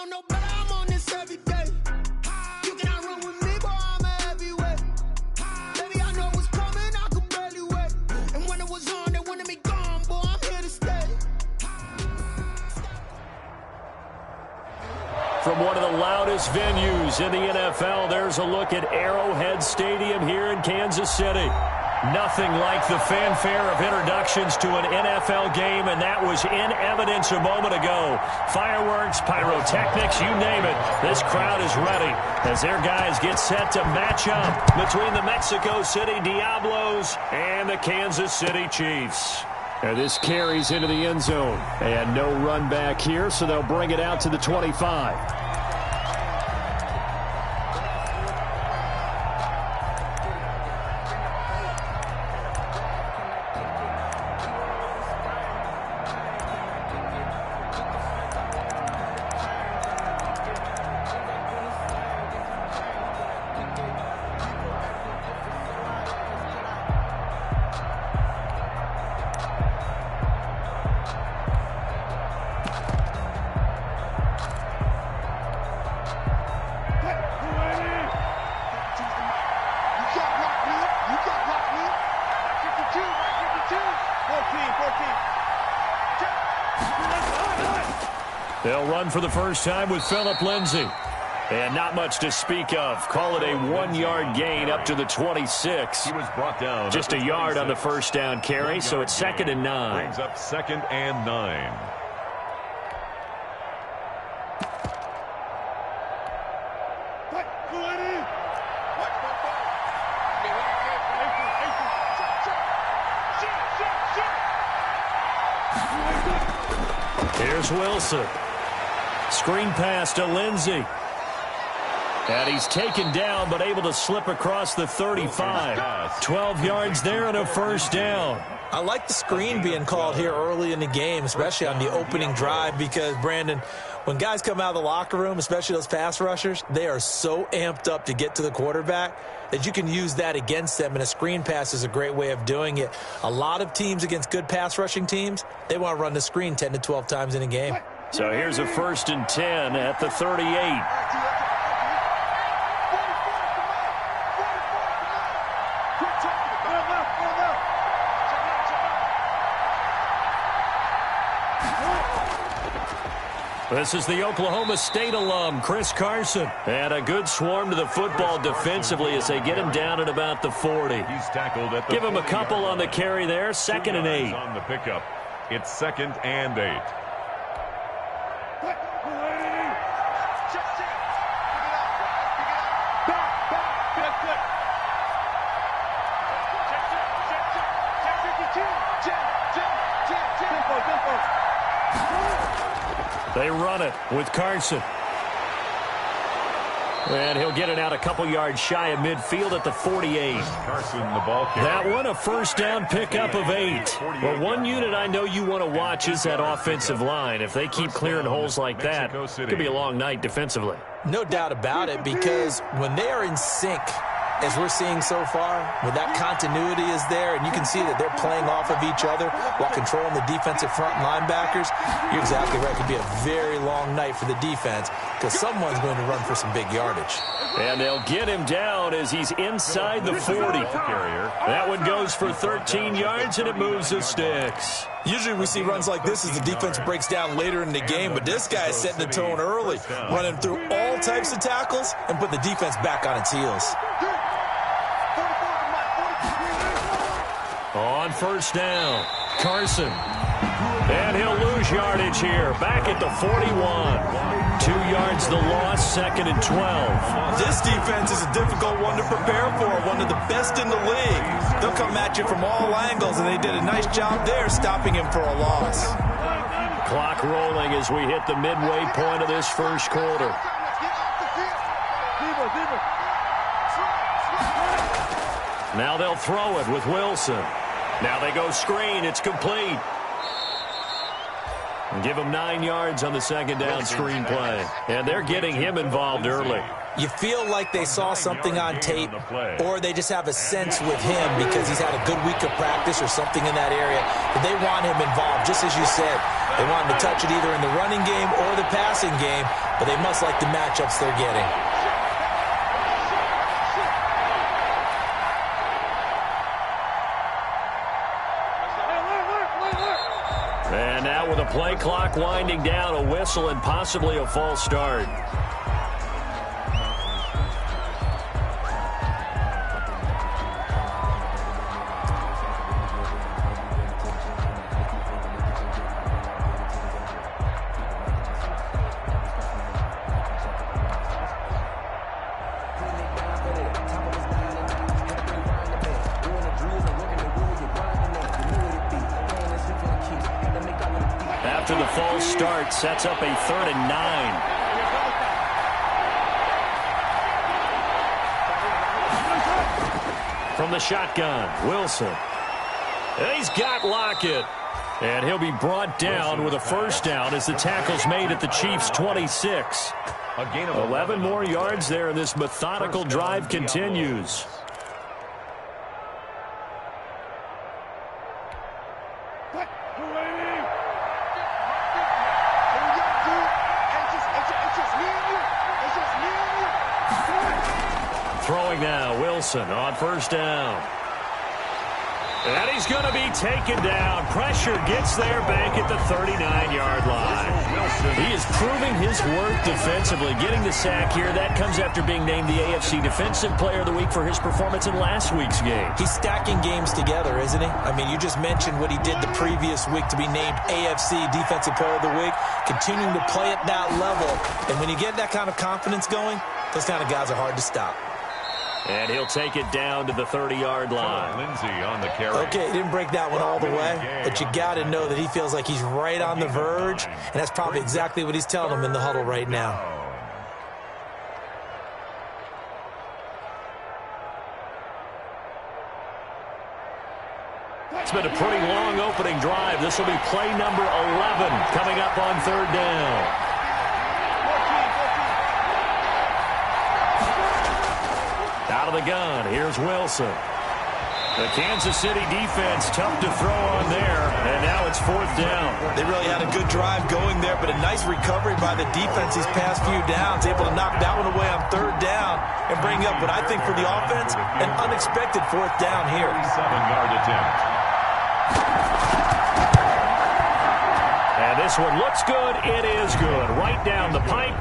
don't know better, I'm on this every day. You cannot run with me, boy, I'm a heavyweight. Baby, I know what's coming, I could barely wait. And when it was on, they wanted me gone, boy, I'm here to stay. From one of the loudest venues in the NFL, there's a look at Arrowhead Stadium here in Kansas City. Nothing like the fanfare of introductions to an NFL game, and that was in evidence a moment ago. Fireworks, pyrotechnics, you name it. This crowd is ready as their guys get set to match up between the Mexico City Diablos and the Kansas City Chiefs. And this carries into the end zone. And no run back here, so they'll bring it out to the 25. They'll run for the first time with Phillip Lindsay. And not much to speak of. Call it a 1-yard gain up to the 26. He was brought down. Just a yard on the first down carry, so it's 2nd and 9. Brings up 2nd and 9. Here's Wilson. Screen pass to Lindsay. And he's taken down, but able to slip across the 35. 12 yards there and a first down. I like the screen being called here early in the game, especially on the opening drive, because, Brandon, when guys come out of the locker room, especially those pass rushers, they are so amped up to get to the quarterback that you can use that against them, and a screen pass is a great way of doing it. A lot of teams against good pass rushing teams, they want to run the screen 10 to 12 times in a game. So here's a 1st and 10 at the 38. This is the Oklahoma State alum, Chris Carson. And a good swarm to the football defensively as they get him down at about the 40. He's tackled at the Give him a couple on the carry there, 2nd and 8. On the pickup. It's 2nd and 8. They run it with Carson. And he'll get it out a couple yards shy of midfield at the 48. Carson, the ball carrier. That one, a first down pickup of 8. Well, one unit I know you want to watch is that offensive line. If they keep clearing holes like that, it could be a long night defensively. No doubt about it, because when they are in sync, as we're seeing so far, when that continuity is there, and you can see that they're playing off of each other while controlling the defensive front linebackers, you're exactly right. It could be a very long night for the defense because someone's going to run for some big yardage. And they'll get him down as he's inside the 40. That one goes for 13 yards, and it moves the sticks. Usually we see runs like this as the defense breaks down later in the game, but this guy is setting the tone early, running through all types of tackles and put the defense back on its heels. On first down, Carson. And he'll lose yardage here, back at the 41. 2 yards the loss, 2nd and 12. This defense is a difficult one to prepare for, one of the best in the league. They'll come at you from all angles, and they did a nice job there stopping him for a loss. Clock rolling as we hit the midway point of this first quarter. Now they'll throw it with Wilson. Now they go screen. It's complete. And give him 9 yards on the 2nd down screen play. And they're getting him involved early. You feel like they saw something on tape, or they just have a sense with him because he's had a good week of practice or something in that area. But they want him involved, just as you said. They want him to touch it either in the running game or the passing game, but they must like the matchups they're getting. And now with the play clock winding down, a whistle and possibly a false start. After the false start, sets up a 3rd and 9. From the shotgun, Wilson. He's got Lockett. And he'll be brought down with a first down as the tackle's made at the Chiefs' 26. 11 more yards there, and this methodical drive continues. Throwing now, Wilson on first down. And he's going to be taken down. Pressure gets there back at the 39-yard line. He is proving his worth defensively, getting the sack here. That comes after being named the AFC Defensive Player of the Week for his performance in last week's game. He's stacking games together, isn't he? I mean, you just mentioned what he did the previous week to be named AFC Defensive Player of the Week, continuing to play at that level. And when you get that kind of confidence going, those kind of guys are hard to stop. And he'll take it down to the 30-yard line. Lindsay on the carry. Okay, he didn't break that one all the way, but you got to know that he feels like he's right on the verge, and that's probably exactly what he's telling him in the huddle right now. It's been a pretty long opening drive. This will be play number 11 coming up on 3rd down. Out of the gun, here's Wilson. The Kansas City defense tough to throw on there, and now it's 4th down. They really had a good drive going there, but a nice recovery by the defense these past few downs, able to knock that one away on 3rd down and bring up what I think for the offense, an unexpected 4th down here. 7-yard attempt. And this one looks good. It is good. Right down the pipe.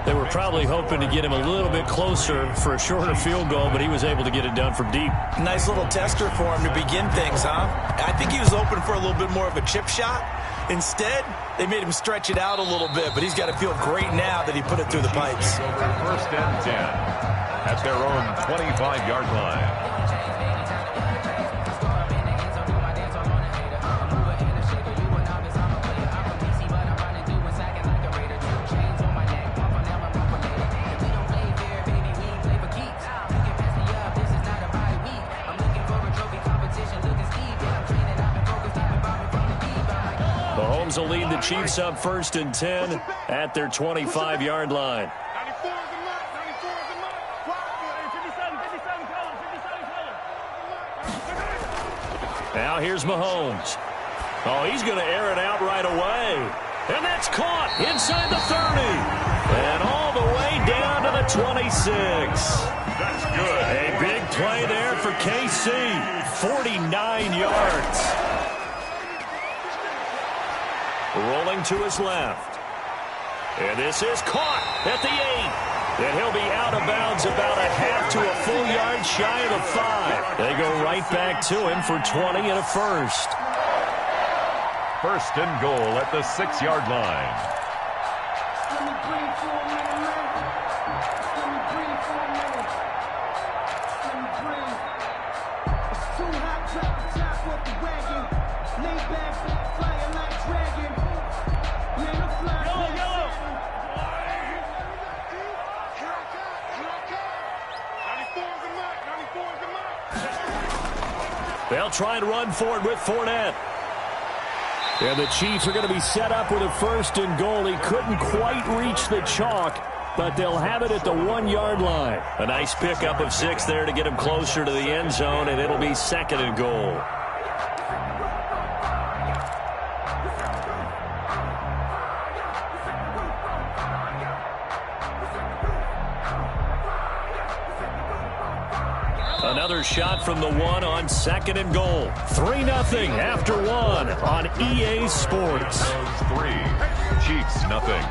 They were probably hoping to get him a little bit closer for a shorter field goal, but he was able to get it done from deep. Nice little tester for him to begin things, huh? I think he was open for a little bit more of a chip shot. Instead, they made him stretch it out a little bit, but he's got to feel great now that he put it through the pipes. 1st and 10 at their own 25-yard line. Mahomes will lead the Chiefs up 1st and 10 at their 25-yard line. Now here's Mahomes. Oh, he's going to air it out right away. And that's caught inside the 30. And all the way down to the 26. That's good. A big play there for KC. 49 yards. Rolling to his left. And this is caught at the 8. And he'll be out of bounds about a half to a full yard shy of the 5. They go right back to him for 20 and a first. 1st and goal at the 6-yard line. They'll try and run for it with Fournette. And the Chiefs are going to be set up with a 1st and goal. He couldn't quite reach the chalk. but they'll have it at the 1-yard line. A nice pickup of 6 there to get them closer to the end zone, and it'll be 2nd and goal. Another shot from the 1 on 2nd and goal. 3-0 after 1 on EA Sports. 3, Chiefs nothing.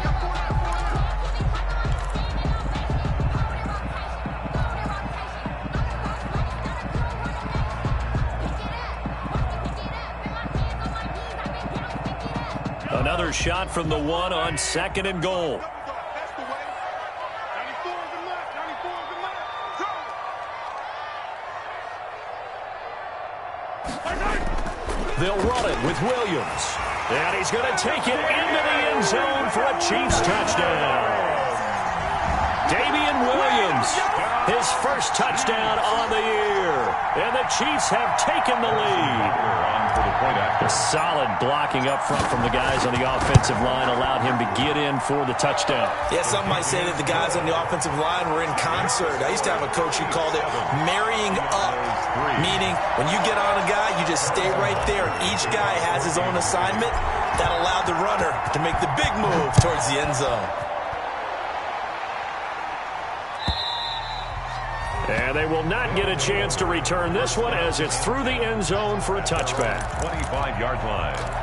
Another shot from the 1 on 2nd and goal. They'll run it with Williams. And he's going to take it into the end zone for a Chiefs touchdown. Damian Williams, his first touchdown on the year. And the Chiefs have taken the lead. A solid blocking up front from the guys on the offensive line allowed him to get in for the touchdown. Yeah, some might say that the guys on the offensive line were in concert. I used to have a coach who called it marrying up, meaning when you get on a guy, you just stay right there. Each guy has his own assignment. That allowed the runner to make the big move towards the end zone. And they will not get a chance to return this one as it's through the end zone for a touchback. 25-yard line.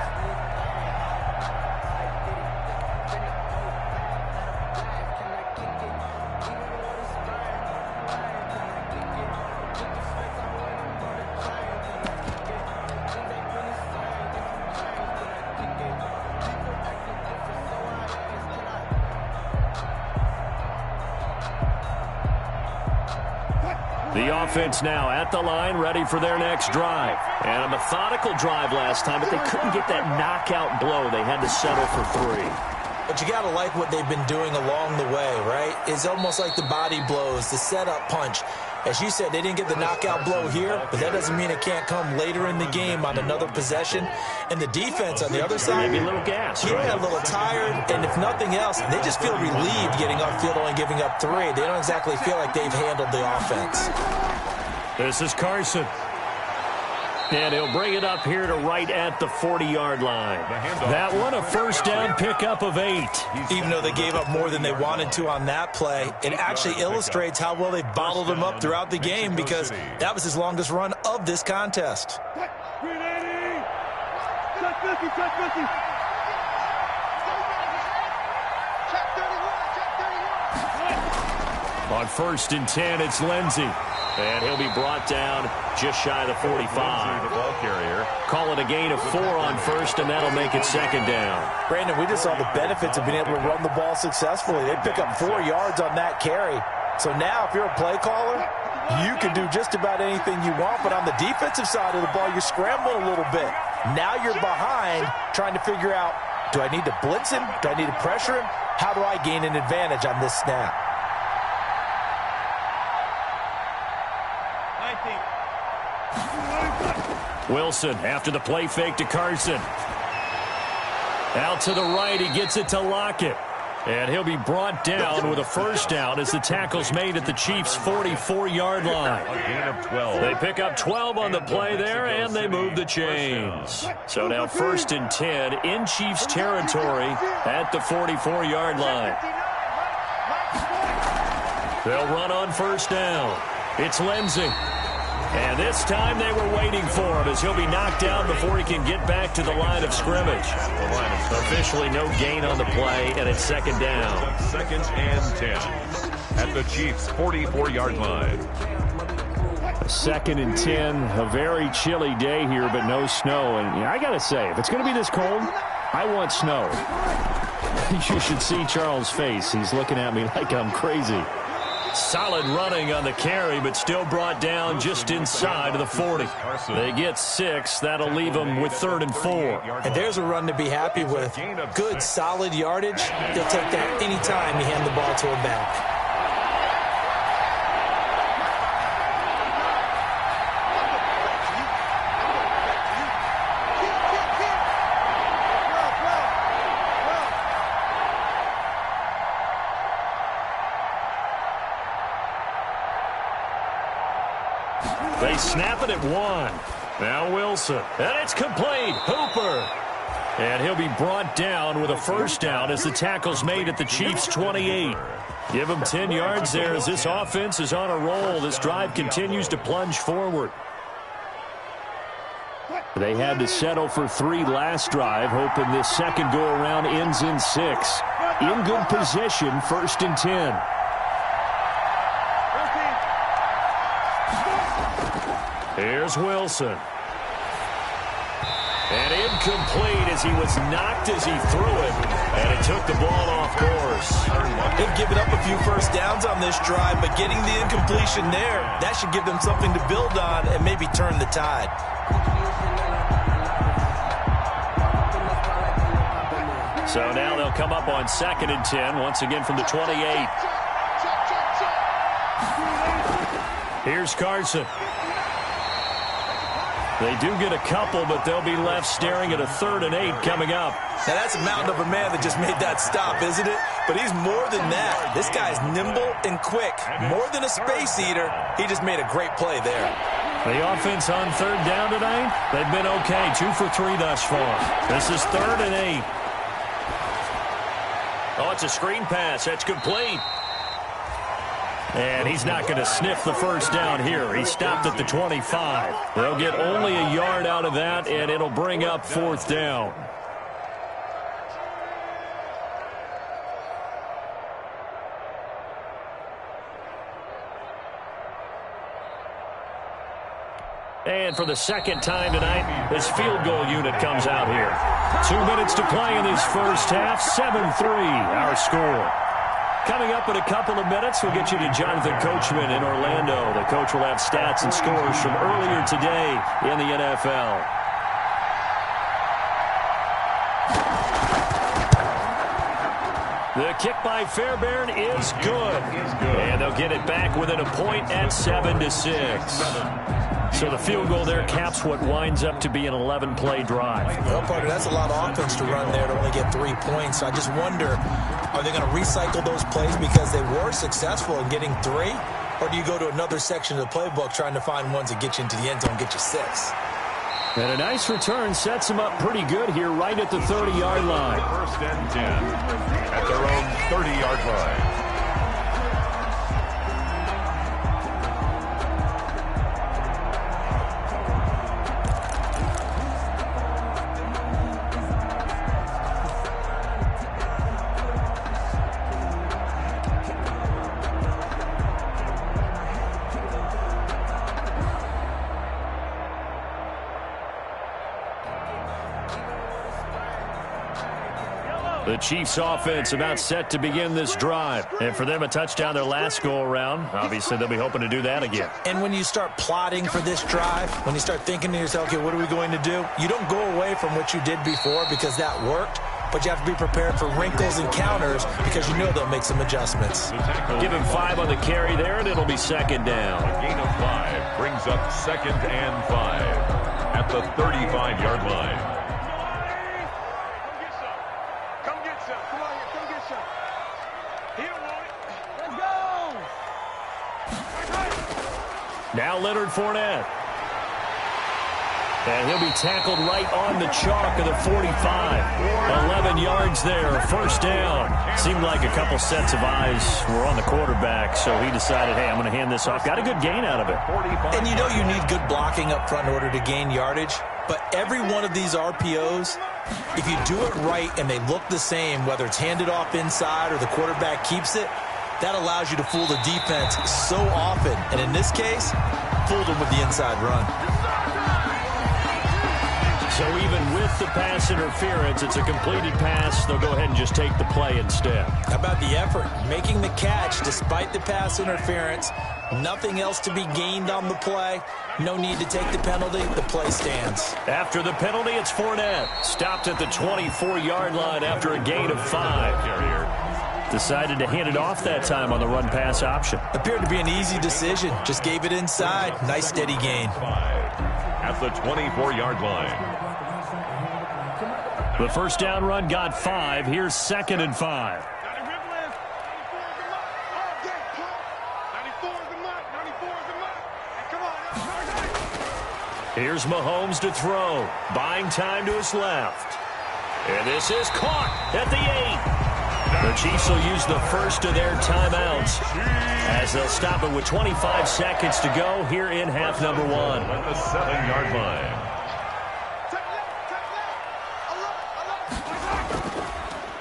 The offense now at the line, ready for their next drive. And a methodical drive last time, but they couldn't get that knockout blow. They had to settle for 3. But you got to like what they've been doing along the way, right? It's almost like the body blows, the setup punch. As you said, they didn't get the knockout blow here, but that doesn't mean it can't come later in the game on another possession. And the defense on the other side, maybe a little gas, yeah, right? a little tired. And if nothing else, they just feel relieved getting upfield, only giving up 3. They don't exactly feel like they've handled the offense. This is Carson. And he'll bring it up here to right at the 40-yard line. That one, a first down pickup of 8. Even though they gave up more than they wanted to on that play, it actually illustrates how well they bottled him up throughout the game because that was his longest run of this contest. On 1st and 10, it's Lindsey. And he'll be brought down just shy of the 45. The ball carrier. Call it a gain of 4 on 1st, and that'll make it 2nd down. Brandon, we just saw the benefits of being able to run the ball successfully. They pick up 4 yards on that carry. So now if you're a play caller, you can do just about anything you want. But on the defensive side of the ball, you're scrambling a little bit. Now you're behind trying to figure out, do I need to blitz him? Do I need to pressure him? How do I gain an advantage on this snap? Wilson after the play fake to Carson. Out to the right, he gets it to Lockett. And he'll be brought down with a first down as the tackle's made at the Chiefs' 44-yard line. A gain of 12. They pick up 12 on the play there, and they move the chains. So now 1st and 10 in Chiefs territory at the 44-yard line. They'll run on first down. It's Lindsey. And this time they were waiting for him as he'll be knocked down before he can get back to the line of scrimmage. Officially no gain on the play, and it's 2nd down. 2nd and 10 at the Chiefs' 44-yard line. 2nd and 10, a very chilly day here, but no snow. And I got to say, if it's going to be this cold, I want snow. You should see Charles' face. He's looking at me like I'm crazy. Solid running on the carry, but still brought down just inside of the 40. They get 6. That'll leave them with 3rd and 4. And there's a run to be happy with. Good, solid yardage. They'll take that anytime you hand the ball to a back. They snap it at 1. Now Wilson. And it's complete. Hooper. And he'll be brought down with a first down as the tackle's made at the Chiefs' 28. Give him 10 yards there as this offense is on a roll. This drive continues to plunge forward. They had to settle for 3 last drive, hoping this second go-around ends in 6. In good position, 1st and 10. Here's Wilson. And incomplete as he was knocked as he threw it. And it took the ball off course. They've given up a few first downs on this drive, but getting the incompletion there, that should give them something to build on and maybe turn the tide. So now they'll come up on 2nd and 10, once again from the 28. Here's Carson. They do get a couple, but they'll be left staring at a 3rd and 8 coming up. Now that's a mountain of a man that just made that stop, isn't it? But he's more than that. This guy's nimble and quick. More than a space eater, he just made a great play there. The offense on 3rd down tonight, they've been okay. 2 for 3 thus far. This is 3rd and 8. Oh, it's a screen pass. That's complete. And he's not going to sniff the first down here. He stopped at the 25. They'll get only a yard out of that, and it'll bring up 4th down. And for the second time tonight, this field goal unit comes out here. 2 minutes to play in this first half. 7-3, our score. Coming up in a couple of minutes, we'll get you to Jonathan Coachman in Orlando. The coach will have stats and scores from earlier today in the NFL. The kick by Fairbairn is good. And they'll get it back within a point at 7-6. So the field goal there caps what winds up to be an 11-play drive. Well, partner, that's a lot of offense to run there to only get 3 points. I just wonder, are they going to recycle those plays because they were successful in getting 3? Or do you go to another section of the playbook trying to find ones that get you into the end zone and get you 6? And a nice return sets them up pretty good here right at the 30-yard line. 1st and 10 at their own 30-yard line. The Chiefs offense about set to begin this drive. And for them, a touchdown their last go-around. Obviously, they'll be hoping to do that again. And when you start plotting for this drive, when you start thinking to yourself, okay, what are we going to do? You don't go away from what you did before because that worked, but you have to be prepared for wrinkles and counters because you know they'll make some adjustments. Give him 5 on the carry there, and it'll be 2nd down. A gain of 5 brings up 2nd and 5 at the 35-yard line. Now Leonard Fournette. And he'll be tackled right on the chalk of the 45. 11 yards there, 1st down. Seemed like a couple sets of eyes were on the quarterback, so he decided, hey, I'm going to hand this off. Got a good gain out of it. And you know you need good blocking up front in order to gain yardage, but every one of these RPOs, if you do it right and they look the same, whether it's handed off inside or the quarterback keeps it, that allows you to fool the defense so often. And in this case, fooled them with the inside run. So even with the pass interference, it's a completed pass. They'll go ahead and just take the play instead. How about the effort? Making the catch despite the pass interference. Nothing else to be gained on the play. No need to take the penalty. The play stands. After the penalty, it's Fournette. Stopped at the 24-yard line after a gain of 5. Decided to hand it off that time on the run-pass option. Appeared to be an easy decision. Just gave it inside. Nice steady gain. 5 at the 24-yard line. The first down run got 5. Here's 2nd and 5. Here's Mahomes to throw. Buying time to his left. And this is caught at the 8. The Chiefs will use the first of their timeouts as they'll stop it with 25 seconds to go here in half number 1. At the 7-yard line.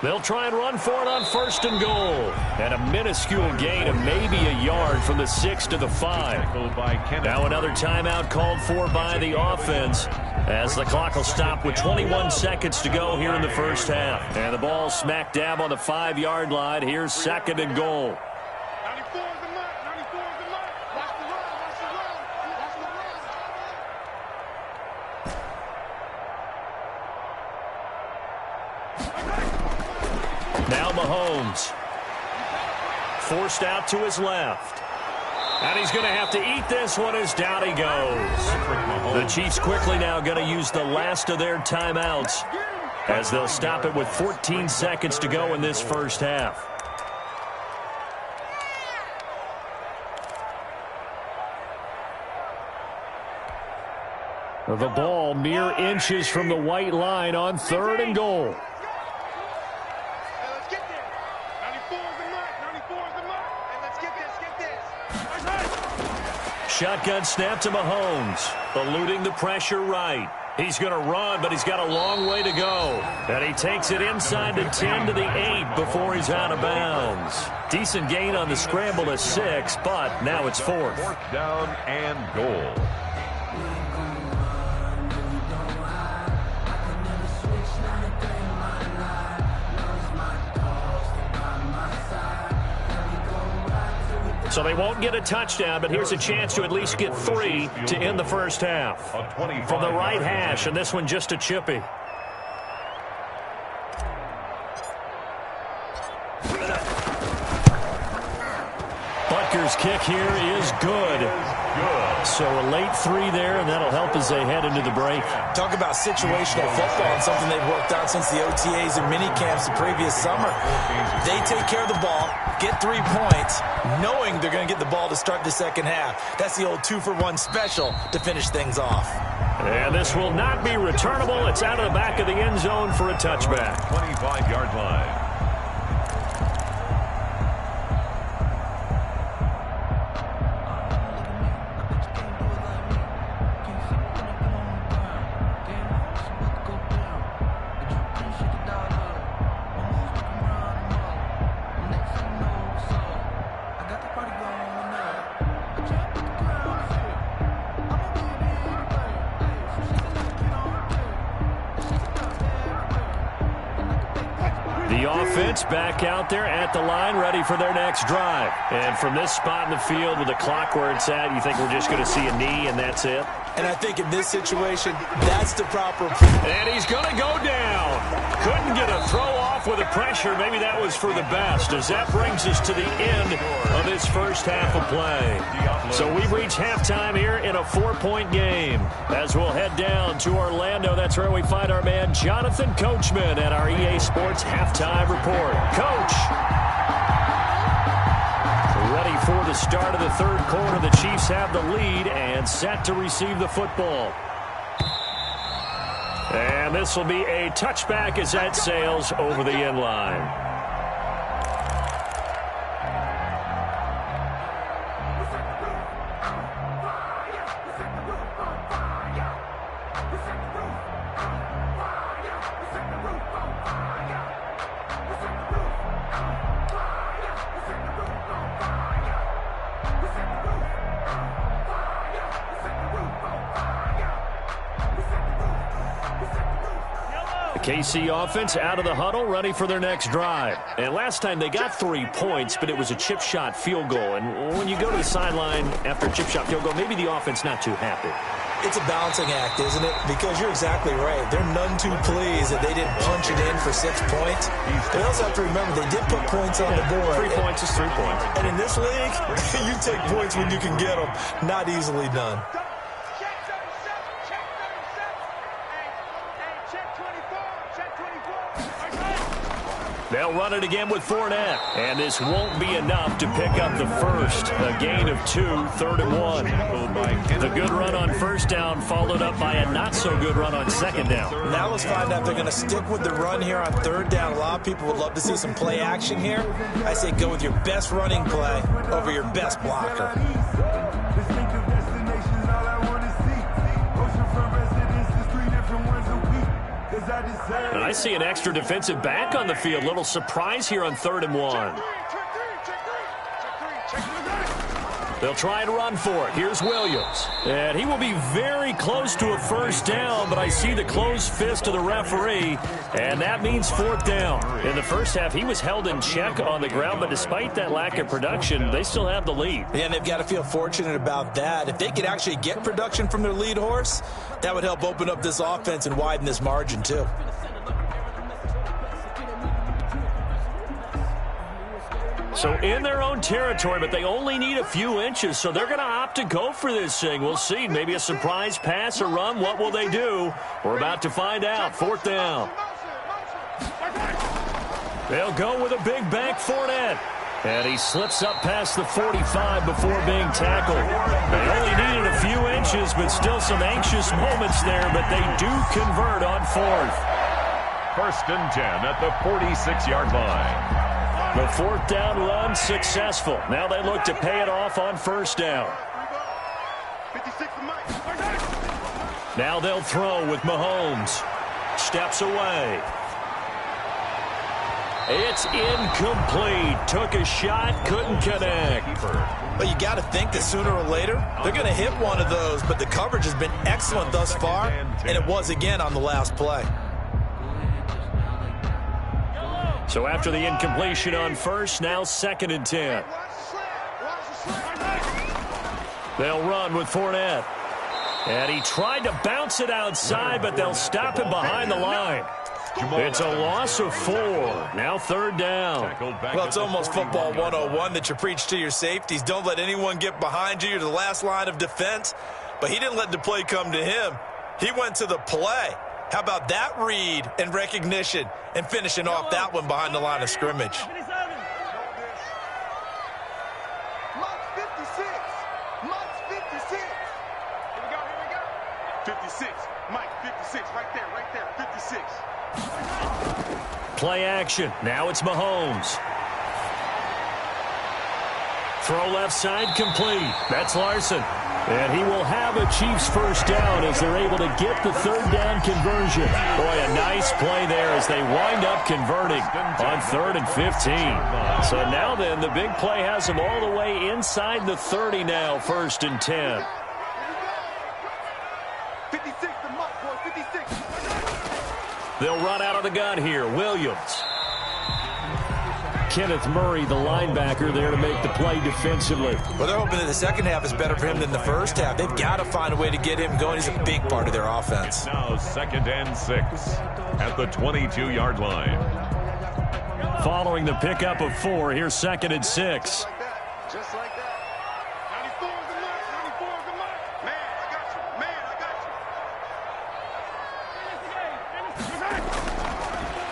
They'll try and run for it on 1st and goal. And a minuscule gain of maybe a yard from the 6 to the 5. Now another timeout called for by the offense as the clock will stop with 21 seconds to go here in the first half. And the ball smack dab on the 5-yard line. Here's 2nd and goal. Now Mahomes. Forced out to his left. And he's going to have to eat this one as down he goes. The Chiefs quickly now going to use the last of their timeouts as they'll stop it with 14 seconds to go in this first half. The ball mere inches from the white line on 3rd and goal. Shotgun snap to Mahomes, eluding the pressure right. He's going to run, but he's got a long way to go. And he takes it inside the 10 to the 8 before he's out of bounds. Decent gain on the scramble to 6, but now it's 4th. 4th down and goal. So they won't get a touchdown, but here's a chance to at least get 3 to end the first half. From the right hash, and this one just a chippy. Butker's kick here is good. So a late 3 there, and that'll help as they head into the break. Talk about situational football and something they've worked out since the OTAs and mini camps the previous summer. They take care of the ball, get 3 points, knowing they're going to get the ball to start the second half. That's the old 2-for-1 special to finish things off. And this will not be returnable. It's out of the back of the end zone for a touchback. 25-yard line. Back out there at the line, ready for their next drive. And from this spot in the field with the clock where it's at, you think we're just going to see a knee and that's it? And I think in this situation, that's the proper... And he's going to go down. Couldn't get a throw off with the pressure. Maybe that was for the best, as that brings us to the end of this first half of play. So we've reached halftime here in a 4-point game. As we'll head down to Orlando, that's where we find our man Jonathan Coachman at our EA Sports Halftime Report. Coach, ready for the start of the third quarter. The Chiefs have the lead and set to receive the football. And this will be a touchback as that sails over the end line. KC offense out of the huddle, ready for their next drive. And last time they got 3 points, but it was a chip shot field goal. And when you go to the sideline after a chip shot field goal, maybe the offense not too happy. It's a balancing act, isn't it? Because you're exactly right. They're none too pleased that they didn't punch it in for 6 points. They also have to remember they did put points on the board. 3 points is 3 points. And in this league, you take points when you can get them. Not easily done. They'll run it again with Fournette. And this won't be enough to pick up the first. A gain of 2, 3rd and 1. The good run on first down followed up by a not-so-good run on second down. Now let's find out if they're going to stick with the run here on 3rd down. A lot of people would love to see some play action here. I say go with your best running play over your best blocker. And I see an extra defensive back on the field. Little surprise here on 3rd and 1. They'll try and run for it. Here's Williams. And he will be very close to a first down, but I see the closed fist of the referee, and that means 4th down. In the first half, he was held in check on the ground, but despite that lack of production, they still have the lead. And they've got to feel fortunate about that. If they could actually get production from their lead horse, that would help open up this offense and widen this margin too. So in their own territory, but they only need a few inches, so they're going to opt to go for this thing. We'll see. Maybe a surprise pass or run. What will they do? We're about to find out. 4th down. They'll go with a big bank Fournette. And he slips up past the 45 before being tackled. They only needed a few inches, but still some anxious moments there, but they do convert on 4th. 1st and 10 at the 46-yard line. The 4th down run successful. Now they look to pay it off on 1st down. Now they'll throw with Mahomes. Steps away. It's incomplete. Took a shot, couldn't connect. But you got to think that sooner or later, they're going to hit one of those. But the coverage has been excellent thus far, and it was again on the last play. So after the incompletion on 1st, now 2nd and 10. They'll run with Fournette. And he tried to bounce it outside, but they'll stop him behind the line. It's a loss of 4. Now 3rd down. Well, it's almost football 101 that you preach to your safeties. Don't let anyone get behind you. You're the last line of defense. But he didn't let the play come to him. He went to the play. How about that read and recognition and finishing off that one behind the line of scrimmage? Mike 56. Mike 56. Here we go. 56. Mike 56. Right there. 56. Play action. Now it's Mahomes. Throw left side complete. That's Larson. And he will have a Chiefs first down as they're able to get the 3rd down conversion. Boy, a nice play there as they wind up converting on 3rd and 15. So now then, the big play has them all the way inside the 30 now, 1st and 10. 56 to Mike, boy, 56. They'll run out of the gun here. Williams. Kenneth Murray, the linebacker, there to make the play defensively. Well, they're hoping that the second half is better for him than the first half. They've got to find a way to get him going. He's a big part of their offense. Now 2nd and 6 at the 22-yard line. Following the pickup of 4, here's 2nd and 6. Just like that. 94 is the mark. 94 is the mark. Man, I got you. Man, I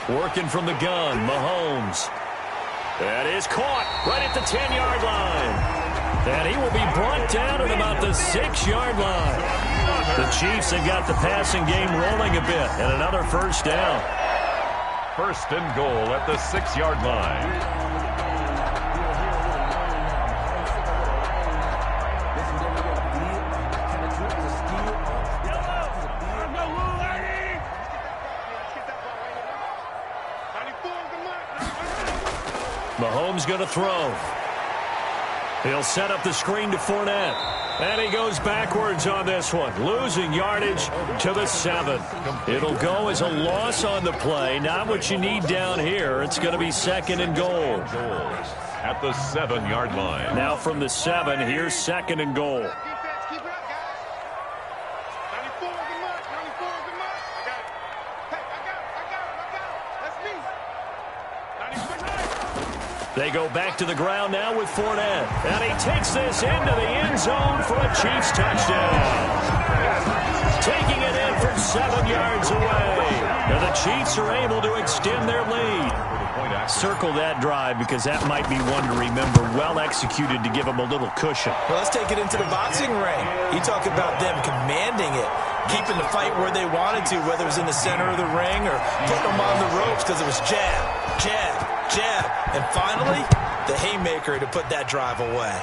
got you. Working from the gun, Mahomes. That is caught right at the 10-yard line. And he will be brought down at about the 6-yard line. The Chiefs have got the passing game rolling a bit, and another first down. 1st and goal at the 6-yard line. Mahomes going to throw. He'll set up the screen to Fournette. And he goes backwards on this one, losing yardage to the 7. It'll go as a loss on the play. Not what you need down here. It's going to be 2nd and goal. At the 7-yard line. Now from the 7, here's 2nd and goal. Keep it up, guys. 94 is the mark. 94 is the mark. I got it. Hey, I got it. That's me. 94. They go back to the ground now with Fournette. And he takes this into the end zone for a Chiefs touchdown. Taking it in from 7 yards away. And the Chiefs are able to extend their lead. Circle that drive because that might be one to remember. Well executed to give them a little cushion. Well, let's take it into the boxing ring. You talk about them commanding it, keeping the fight where they wanted to, whether it was in the center of the ring or putting them on the ropes because it was jab, jab, jab. And finally, the haymaker to put that drive away.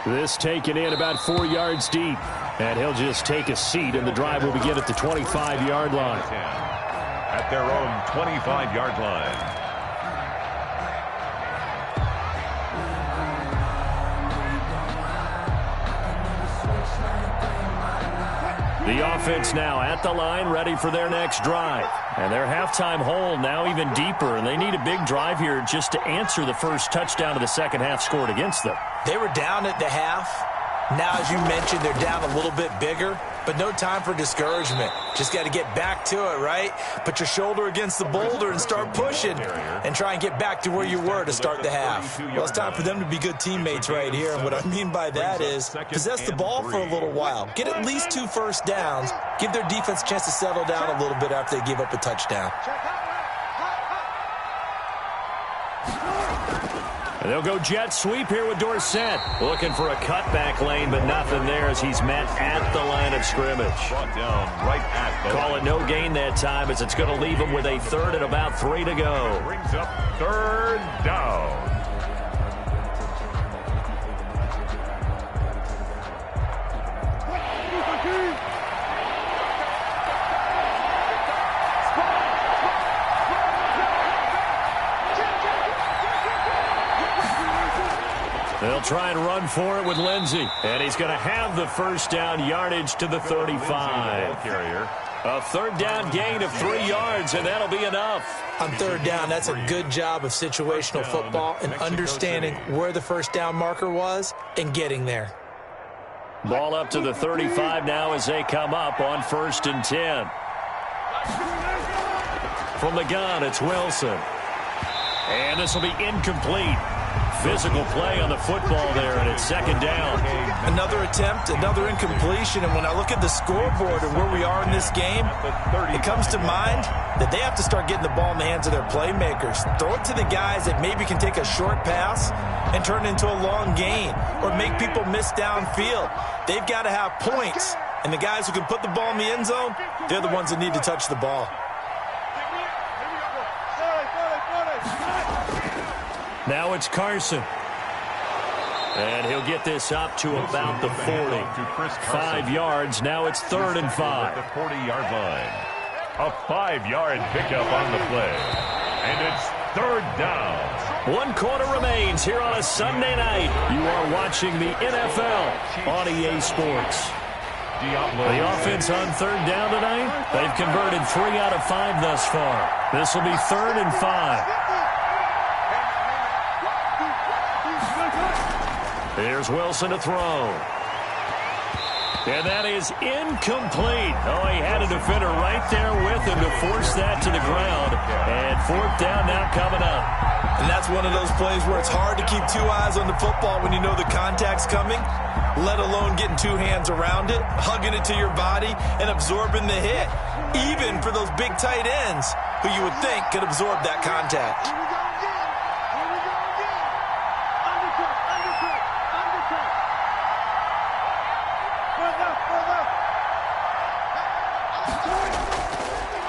This taken in about 4 yards deep. And he'll just take a seat, and the drive will begin at the 25-yard line. At their own 25-yard line. The offense now at the line, ready for their next drive. And their halftime hole now even deeper, and they need a big drive here just to answer the first touchdown of the second half scored against them. They were down at the half. Now, as you mentioned, they're down a little bit bigger, but no time for discouragement. Just got to get back to it, right? Put your shoulder against the boulder and start pushing and try and get back to where you were to start the half. Well, it's time for them to be good teammates right here, and what I mean by that is possess the ball for a little while. Get at least 2 first downs. Give their defense a chance to settle down a little bit after they give up a touchdown. And they'll go jet sweep here with Dorsett. Looking for a cutback lane, but nothing there as he's met at the line of scrimmage. Brought down right at the Call it no gain that time as it's going to leave him with a third and about 3 to go. Brings up third down. They'll try and run for it with Lindsey. And he's going to have the first down yardage to the 35. A third down gain of 3 yards, and that'll be enough. On third down, that's a good job of situational football and understanding where the first down marker was and getting there. Ball up to the 35 now as they come up on 1st and 10. From the gun, it's Wilson. And this will be incomplete. Physical play on the football there, and it's 2nd down. Another attempt, another incompletion, and when I look at the scoreboard and where we are in this game, it comes to mind that they have to start getting the ball in the hands of their playmakers. Throw it to the guys that maybe can take a short pass and turn it into a long gain or make people miss downfield. They've got to have points, and the guys who can put the ball in the end zone, they're the ones that need to touch the ball. Now it's Carson. And he'll get this up to about the 40. 5 yards. Now it's 3rd and 5. The 40-yard line. A 5-yard pickup on the play. And it's 3rd down. 1 quarter remains here on a Sunday night. You are watching the NFL on EA Sports. The offense on 3rd down tonight, they've converted 3 out of 5 thus far. This will be 3rd and 5. Here's Wilson to throw. And that is incomplete. Oh, he had a defender right there with him to force that to the ground. And 4th down now coming up. And that's one of those plays where it's hard to keep 2 eyes on the football when you know the contact's coming, let alone getting 2 hands around it, hugging it to your body, and absorbing the hit. Even for those big tight ends who you would think could absorb that contact.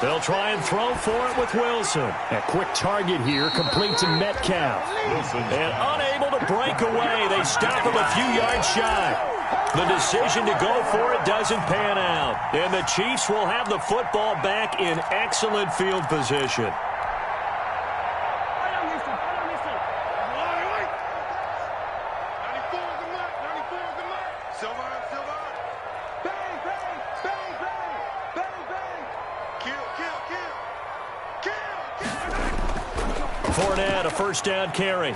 They'll try and throw for it with Wilson. A quick target here, complete to Metcalf. And unable to break away. They stop him a few yards shy. The decision to go for it doesn't pan out. And the Chiefs will have the football back in excellent field position. Fournette, a first down carry.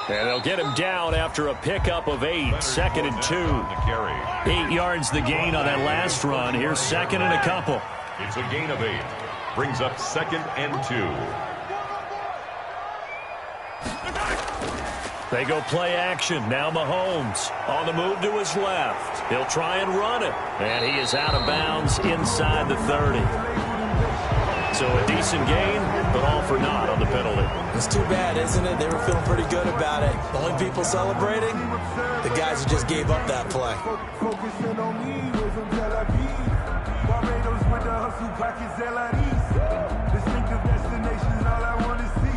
And they'll get him down after a pickup of 8, 2nd and 2. 8 yards the gain on that last run. Here's 2nd and a couple. It's a gain of 8. Brings up 2nd and 2. They go play action. Now Mahomes on the move to his left. He'll try and run it. And he is out of bounds inside the 30. So a decent gain, but all for naught on the penalty. It's too bad, isn't it? They were feeling pretty good about it. The only people celebrating, the guys who just gave up that play. Focusing on me was from Tel Aviv. Barbados with the hustle pockets, LIDs. Distinctive destinations, all I want to see.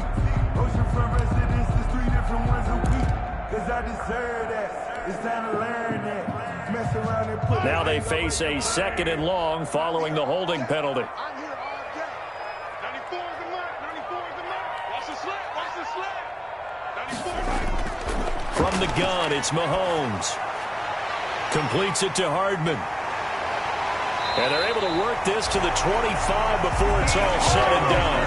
Oceanfront residences, 3 different ones a week. Cause I deserve that. It's time to learn that. Mess around and put. Now they face a 2nd and long following the holding penalty. From the gun, it's Mahomes. Completes it to Hardman. And they're able to work this to the 25 before it's all said and done.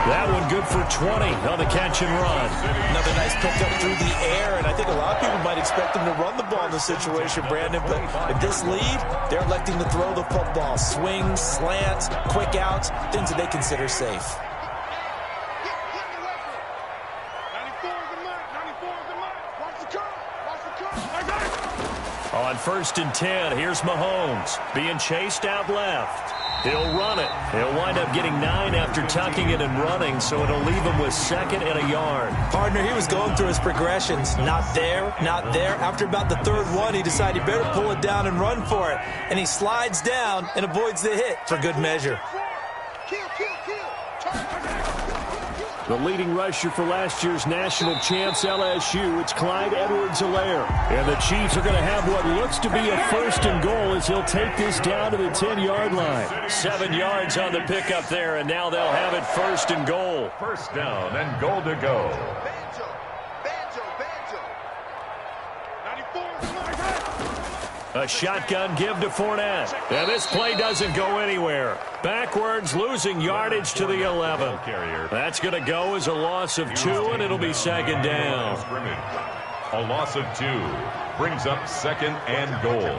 That one good for 20 on the catch and run. Another nice pickup through the air, and I think a lot of people might expect them to run the ball in this situation, Brandon, but with this lead, they're electing to throw the football. Swings, slants, quick outs, things that they consider safe. On 1st and 10, here's Mahomes being chased out left. He'll run it. He'll wind up getting 9 after tucking it and running, so it'll leave him with 2nd and a yard. Partner, he was going through his progressions. Not there, not there. After about the 3rd one, he decided he better pull it down and run for it. And he slides down and avoids the hit for good measure. The leading rusher for last year's national champs, LSU, it's Clyde Edwards-Helaire. And the Chiefs are going to have what looks to be a 1st and goal as he'll take this down to the 10-yard line. 7 yards on the pickup there, and now they'll have it 1st and goal. 1st down and goal to go. A shotgun give to Fournette. And this play doesn't go anywhere. Backwards, losing yardage to the 11. That's going to go as a loss of 2, and it'll be 2nd down. A loss of 2 brings up 2nd and goal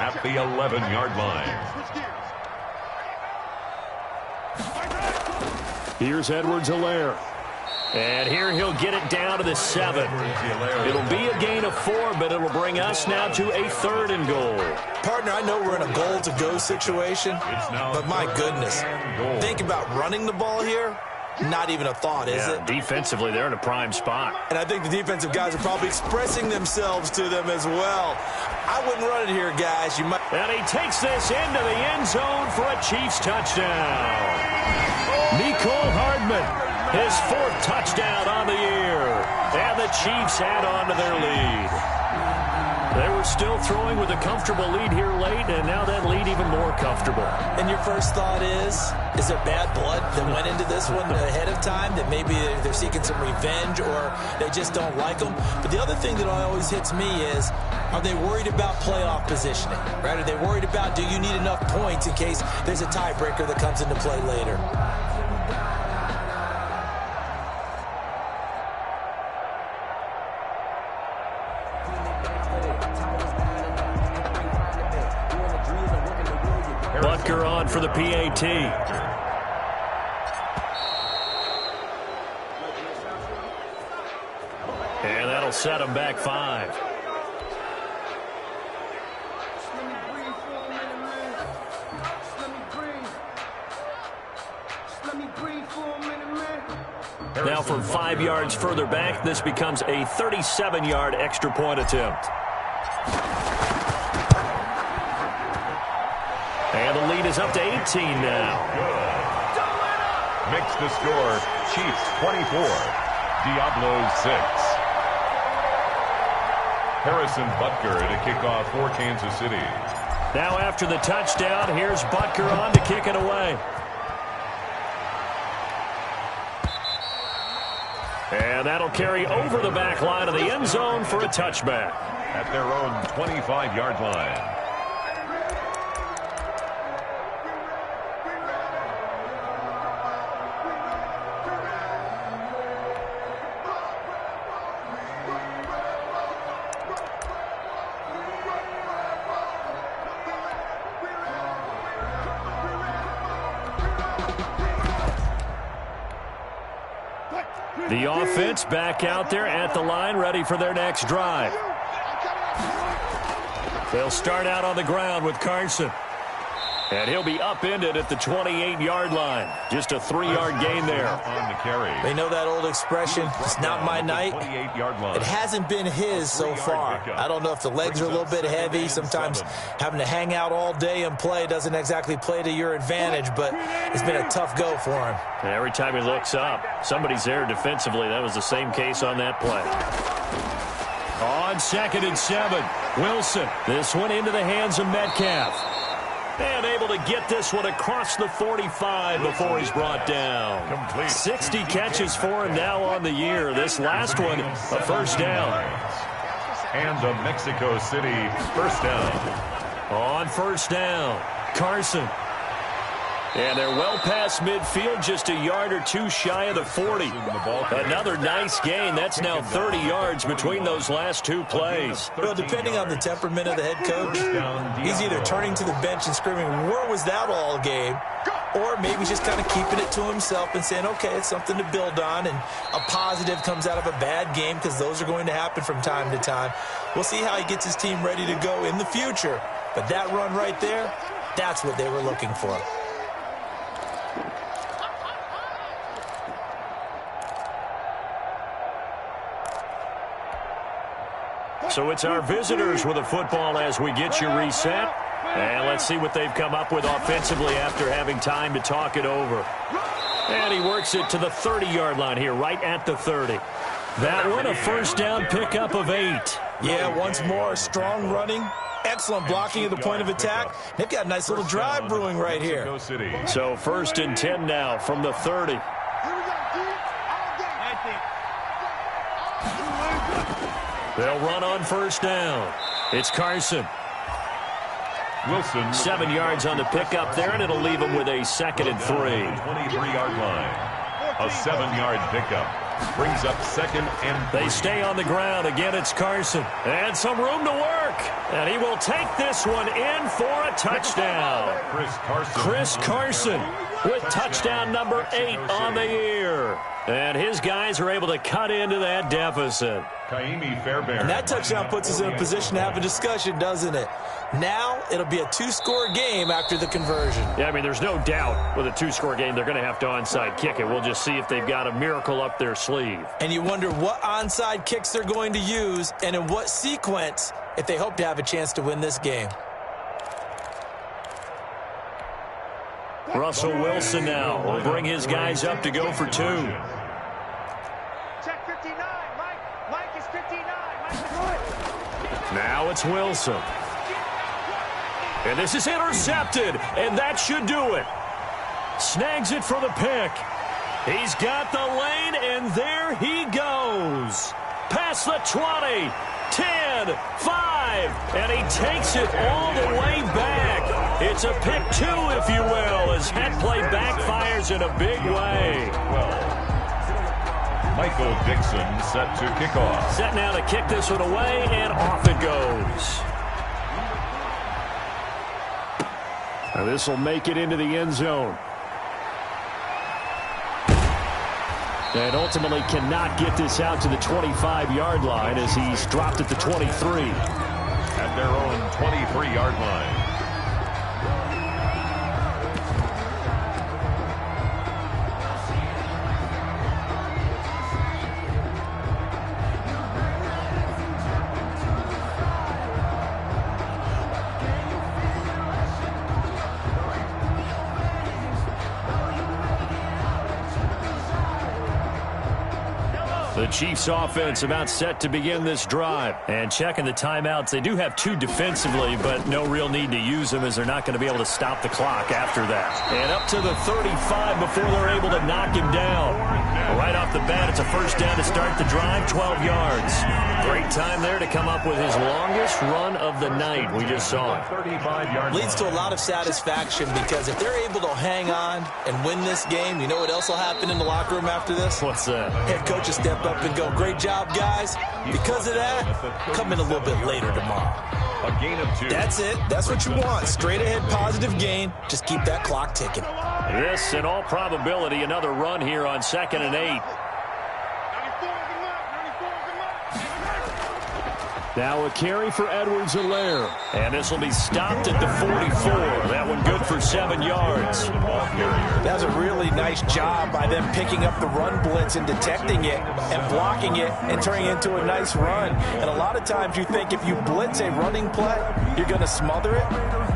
at the 11-yard line. Here's Edwards-Helaire. And here he'll get it down to the 7. It'll be a gain of 4, but it'll bring us now to a 3rd and goal. Partner, I know we're in a goal-to-go situation, but my goodness, think about running the ball here. Not even a thought, is it? Defensively, they're in a prime spot. And I think the defensive guys are probably expressing themselves to them as well. I wouldn't run it here, guys. You might. And he takes this into the end zone for a Chiefs touchdown. Mecole Hardman. His 4th touchdown on the year. And the Chiefs add on to their lead. They were still throwing with a comfortable lead here late, and now that lead even more comfortable. And your first thought is there bad blood that went into this one ahead of time, that maybe they're seeking some revenge or they just don't like them? But the other thing that always hits me is, are they worried about playoff positioning? Right? Are they worried about, do you need enough points in case there's a tiebreaker that comes into play later? Butker on for the PAT. And that'll set him back 5. Now from 5 yards further back, this becomes a 37-yard extra point attempt. And the lead is up to 18 now. Makes the score Chiefs 24, Diablos 6. Harrison Butker to kick off for Kansas City. Now after the touchdown, here's Butker on to kick it away. And that'll carry over the back line of the end zone for a touchback. At their own 25-yard line. The offense back out there at the line, ready for their next drive. They'll start out on the ground with Carson. And he'll be upended at the 28-yard line. Just a 3-yard gain there. On the carry. They know that old expression, it's not my night. It hasn't been his so far. I don't know if the legs are a little bit heavy. Sometimes having to hang out all day and play doesn't exactly play to your advantage, but it's been a tough go for him. And every time he looks up, somebody's there defensively. That was the same case on that play. On 2nd and 7, Wilson. This one into the hands of Metcalf. And able to get this one across the 45 before he's brought down. 60 catches for him now on the year. This last one, a first down. And a Mexico City first down. On first down, Carson. And they're well past midfield, just a yard or two shy of the 40. Another nice gain. That's now 30 yards between those last two plays. Well, depending on the temperament of the head coach, he's either turning to the bench and screaming, where was that all game? Or maybe just kind of keeping it to himself and saying, okay, it's something to build on, and a positive comes out of a bad game, because those are going to happen from time to time. We'll see how he gets his team ready to go in the future. But that run right there, that's what they were looking for. So it's our visitors with a football as we get you reset. And let's see what they've come up with offensively after having time to talk it over. And he works it to the 30-yard line here, right at the 30. That one, a first down pickup of 8. Yeah, once more, strong running, excellent blocking at the point of attack. They've got a nice little drive brewing right here. So 1st and 10 now from the 30. They'll run on first down. It's Carson. Wilson. 7 yards on the pickup there, and it'll leave him with a 2nd and 3. 23-yard line. A 7-yard pickup. Brings up 2nd and 3. They stay on the ground. Again, it's Carson. And some room to work. And he will take this one in for a touchdown. Chris Carson with touchdown number 8 on the year. And his guys are able to cut into that deficit. And that touchdown puts us in a position to have a discussion, doesn't it? Now it'll be a 2-score game after the conversion. Yeah, I mean, there's no doubt with a 2-score game they're going to have to onside kick it. We'll just see if they've got a miracle up their sleeve. And you wonder what onside kicks they're going to use and in what sequence if they hope to have a chance to win this game. Russell Wilson now will bring his guys up to go for 2. Check 59. Mike is 59. Now it's Wilson. And this is intercepted, and that should do it. Snags it for the pick. He's got the lane, and there he goes. Past the 20, 10, 5, and he takes it all the way back. It's a pick 2, if you will, as that play backfires in a big way. Michael Dixon set to kick off. Set now to kick this one away, and off it goes. Now this will make it into the end zone. And ultimately cannot get this out to the 25-yard line as he's dropped at the 23. At their own 23-yard line. The Chiefs offense about set to begin this drive. And checking the timeouts, they do have 2 defensively, but no real need to use them as they're not going to be able to stop the clock after that. And up to the 35 before they're able to knock him down. Right off the bat, it's a first down to start the drive, 12 yards. Great time there to come up with his longest run of the night. We just saw it. Leads to a lot of satisfaction because if they're able to hang on and win this game, you know what else will happen in the locker room after this? What's that? Head coach will step up and go, great job, guys. Because of that, come in a little bit later tomorrow. A gain of 2. That's it. That's what you want. Straight ahead positive gain. Just keep that clock ticking. This, in all probability, another run here on 2nd and 8. Now a carry for Edwards-Helaire. And this will be stopped at the 44. That one good for 7 yards. That was a really nice job by them picking up the run blitz and detecting it and blocking it and turning it into a nice run. And a lot of times you think if you blitz a running play, you're going to smother it.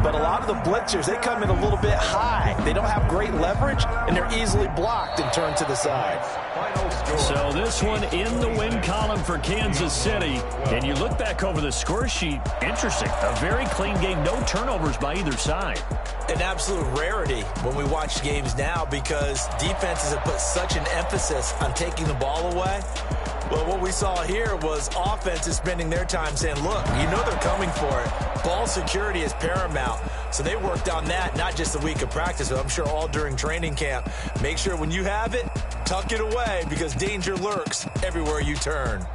But a lot of the blitzers, they come in a little bit high. They don't have great leverage, and they're easily blocked and turned to the side. So this one in the win column for Kansas City. And you look back over the score sheet, interesting. A very clean game, no turnovers by either side. An absolute rarity when we watch games now because defenses have put such an emphasis on taking the ball away. Well, what we saw here was offenses spending their time saying, look, you know they're coming for it. Ball security is paramount. So they worked on that, not just a week of practice, but I'm sure all during training camp. Make sure when you have it, tuck it away because danger lurks everywhere you turn.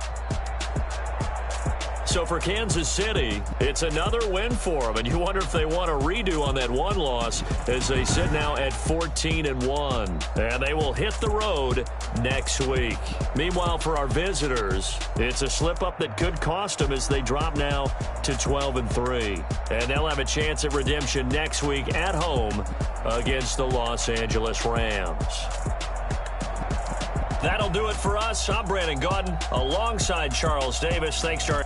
So for Kansas City, it's another win for them, and you wonder if they want a redo on that one loss as they sit now at 14-1, and they will hit the road next week. Meanwhile, for our visitors, it's a slip-up that could cost them as they drop now to 12-3, and they'll have a chance at redemption next week at home against the Los Angeles Rams. That'll do it for us. I'm Brandon Gaudin alongside Charles Davis. Thanks to our